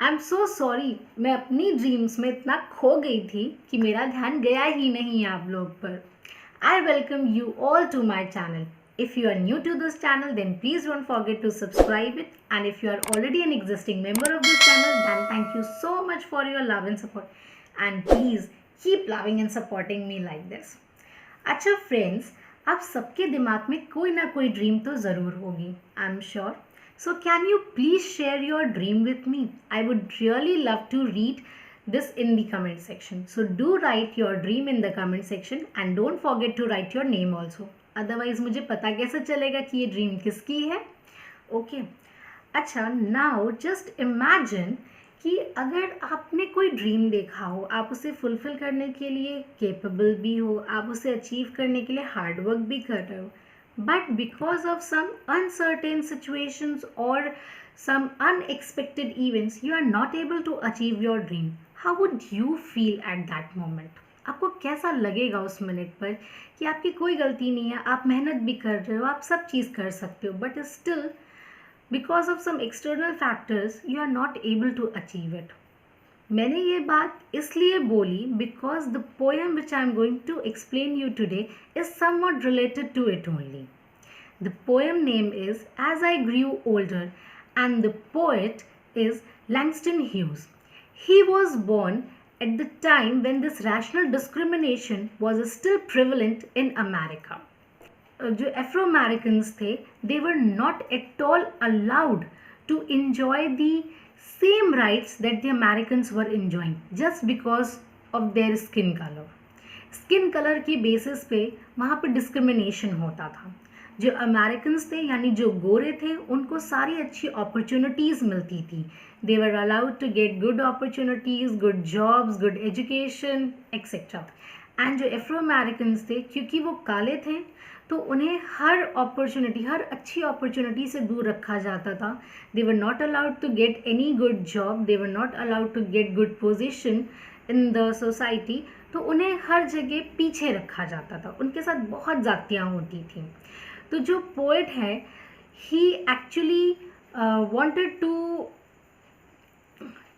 I am so sorry, मैं अपनी dreams में इतना खो गई थी कि मेरा ध्यान गया ही नहीं आप लोग पर. I welcome you all to my channel. If you are new to this channel, then please don't forget to subscribe it. And if you are already an existing member of this channel, then thank you so much for your love and support. And please keep loving and supporting me like this. अच्छा friends, आप सबके दिमाग में कोई ना कोई dream तो ज़रूर होगी, I am sure. So can you please share your dream with me? I would really love to read this in the comment section. So do write your dream in the comment section and don't forget to write your name also. Otherwise मुझे पता कैसे चलेगा कि ये dream किसकी है. Okay अच्छा, now just imagine कि अगर आपने कोई ड्रीम देखा हो, आप उसे फुलफिल करने के लिए केपेबल भी हो, आप उसे अचीव करने के लिए हार्ड वर्क भी कर रहे हो, but because of some uncertain situations और some unexpected events you are not able to achieve your dream. How would you feel at that moment? आपको कैसा लगेगा उस मिनट पर कि आपकी कोई गलती नहीं है, आप मेहनत भी कर रहे हो, आप सब चीज़ कर सकते हो, but still because of some external factors you are not able to achieve it. मैंने ये बात इसलिए बोली because the poem which I am going to explain you today is somewhat related to it only. The poem name is As I Grew Older, and the poet is Langston Hughes. He was born at the time when this racial discrimination was still prevalent in America. जो Afro Americans थे, they were not at all allowed to enjoy the same rights that the Americans were enjoying just because of their skin color. Skin colour की basis पे वहाँ पे discrimination होता था. जो Americans थे यानी जो गोरे थे, उनको सारी अच्छी अपॉर्चुनिटीज़ मिलती थी. They were allowed to get good opportunities, good jobs, good education etcetera. And जो एफ्रो अमेरिकन्स थे, क्योंकि वो काले थे, तो उन्हें हर अपॉर्चुनिटी, हर अच्छी अपॉर्चुनिटी से दूर रखा जाता था. They were not allowed to get any good job, they were not allowed to get good position in the society. तो उन्हें हर जगह पीछे रखा जाता था, उनके साथ बहुत ज़्यादतियाँ होती थी. तो जो पोएट है, he actually wanted to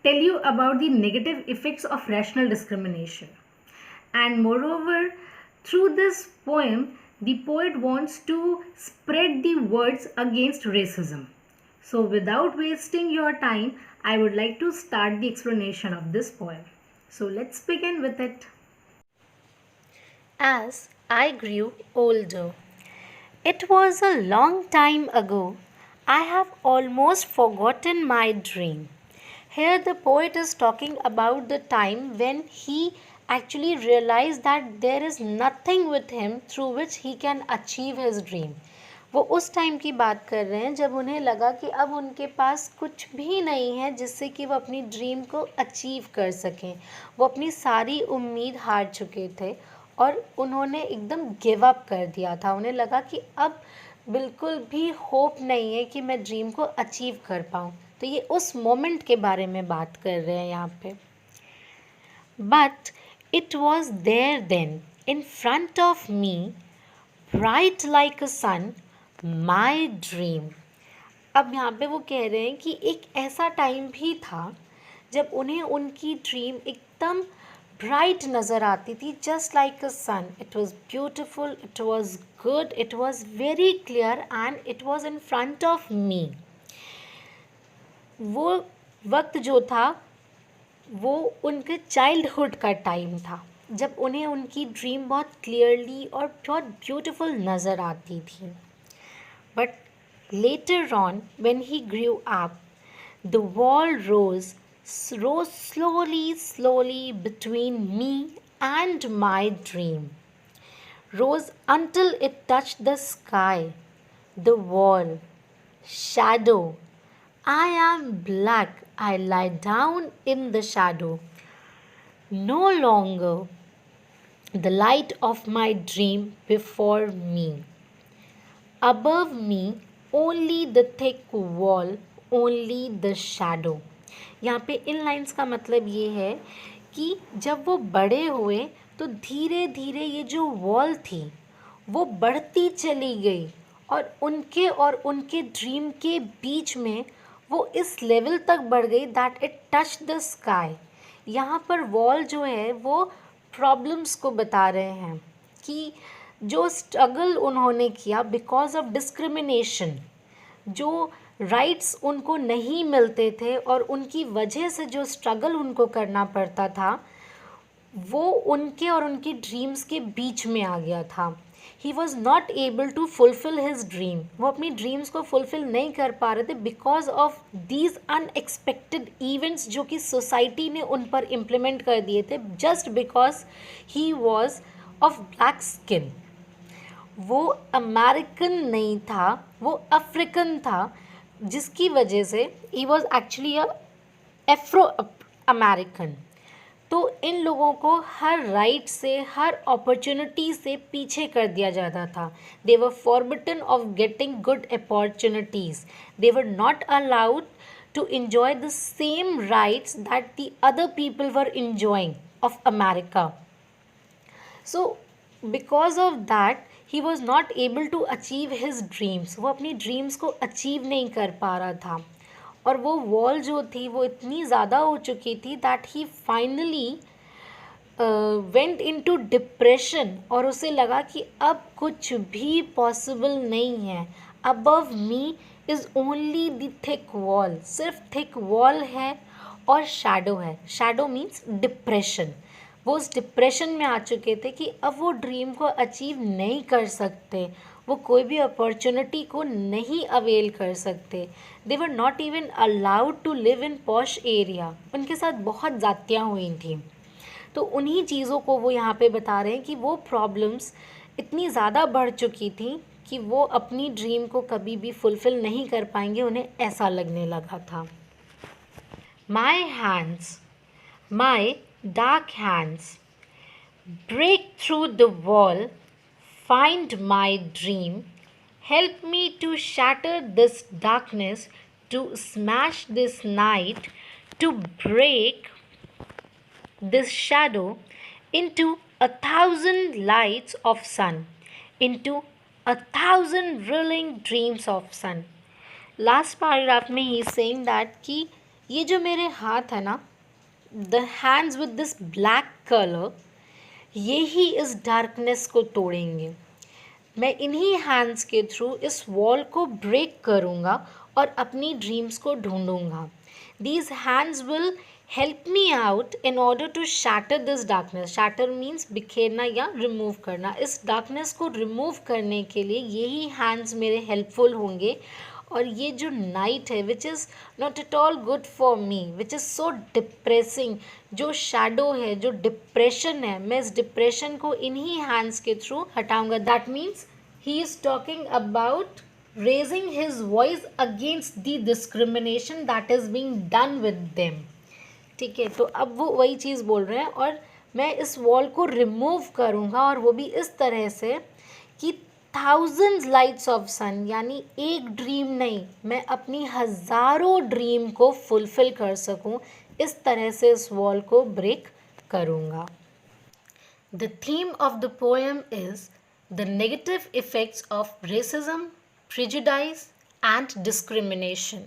tell you about the negative effects of rational discrimination. And moreover, through this poem the poet wants to spread the words against racism. So without wasting your time, I would like to start the explanation of this poem. So let's begin with it. As I grew older. It was a long time ago. I have almost forgotten my dream. Here the poet is talking about the time when he actually realized that there is nothing with him through which he can achieve his dream. वो उस time की बात कर रहे हैं जब उन्हें लगा कि अब उनके पास कुछ भी नहीं है जिससे कि वो अपनी ड्रीम को अचीव कर सकें. वो अपनी सारी उम्मीद हार चुके थे और उन्होंने एकदम गिव अप कर दिया था. उन्हें लगा कि अब बिल्कुल भी होप नहीं है कि मैं ड्रीम को अचीव कर पाऊँ. तो ये उस मोमेंट के बारे में बात कर रहे हैं यहाँ पे. But it was there then in front of me, bright like a sun, my dream. अब यहाँ पे वो कह रहे हैं कि एक ऐसा टाइम भी था जब उन्हें उनकी ड्रीम एकदम ब्राइट नज़र आती थी, just like a sun. It was beautiful, it was good, it was very clear and it was in front of me. वो वक्त जो था वो उनके चाइल्डहुड का टाइम था जब उन्हें उनकी ड्रीम बहुत क्लियरली और बहुत ब्यूटिफुल नज़र आती थी. But later on, when he grew up, the wall rose slowly between me and my dream. Rose until it touched the sky, the wall, shadow. I am black, I lie down in the shadow. No longer the light of my dream before me. Above me, only the thick wall, only the shadow. यहाँ पे इन lines का मतलब ये है कि जब वो बड़े हुए तो धीरे धीरे ये जो वॉल थी वो बढ़ती चली गई और उनके ड्रीम के बीच में वो इस लेवल तक बढ़ गई that it touch the sky. यहाँ पर वॉल जो है वो प्रॉब्लम्स को बता रहे हैं कि जो स्ट्रगल उन्होंने किया बिकॉज ऑफ डिस्क्रिमिनेशन, जो राइट्स उनको नहीं मिलते थे और उनकी वजह से जो स्ट्रगल उनको करना पड़ता था वो उनके और उनकी ड्रीम्स के बीच में आ गया था। He was not able to fulfil his dream, वो अपनी ड्रीम्स को फुलफिल नहीं कर पा रहे थे because of these unexpected events जो कि सोसाइटी ने उन पर इम्प्लीमेंट कर दिए थे just because he was of black skin. वो अमेरिकन नहीं था, वो अफ्रीकन था, जिसकी वजह से he was actually a Afro American. तो इन लोगों को हर राइट से, हर अपॉर्चुनिटी से पीछे कर दिया जाता था। They were forbidden of getting good opportunities, they were not allowed to enjoy the same rights that the other people were enjoying of America. So because of that he was not able to achieve his dreams, वो अपनी dreams को achieve नहीं कर पा रहा था और वो वॉल जो थी वो इतनी ज़्यादा हो चुकी थी that he finally went into depression और उसे लगा कि अब कुछ भी पॉसिबल नहीं है, above me is only the thick wall, सिर्फ थिक वॉल है और शैडो है। Shadow means depression. वो उस डिप्रेशन में आ चुके थे कि अब वो ड्रीम को अचीव नहीं कर सकते, वो कोई भी अपॉर्चुनिटी को नहीं अवेल कर सकते। They were not even allowed to live in posh area, उनके साथ बहुत ज़्यादतियाँ हुई थी। तो उन्हीं चीज़ों को वो यहाँ पे बता रहे हैं कि वो प्रॉब्लम्स इतनी ज़्यादा बढ़ चुकी थी कि वो अपनी ड्रीम को कभी भी फुलफ़िल नहीं कर पाएंगे, उन्हें ऐसा लगने लगा था। My hands, my dark hands, break through the wall, find my dream, help me to shatter this darkness, to smash this night, to break this shadow into 1,000 lights of sun, into 1,000 brilliant dreams of sun. Last paragraph में he is saying that कि ये जो मेरे हाथ है ना, the hands with this black color, ये ही इस डार्कनेस को तोड़ेंगे। मैं इन्हीं हैंड्स के थ्रू इस वॉल को ब्रेक करूँगा और अपनी ड्रीम्स को ढूंढूंगा। These hands will help me out in order to shatter this darkness. Shatter means बिखेरना या रिमूव करना। इस डार्कनेस को रिमूव करने के लिए यही हैंड्स मेरे हेल्पफुल होंगे और ये जो नाइट है which is not at all good for me, which is so depressing, जो शैडो है, जो डिप्रेशन है, मैं इस डिप्रेशन को इन्हीं हैंड्स के थ्रू हटाऊंगा। That means he is talking about raising his voice against the discrimination that is being done with them. ठीक है, तो अब वो वही चीज़ बोल रहे हैं और मैं इस वॉल को रिमूव करूँगा और वो भी इस तरह से कि 1000 लाइट्स ऑफ सन, यानी एक ड्रीम नहीं, मैं अपनी हज़ारों ड्रीम को फुलफ़िल कर सकूं, इस तरह से इस वॉल को ब्रेक करूँगा। The theme of the poem is the negative effects of racism, prejudice and discrimination.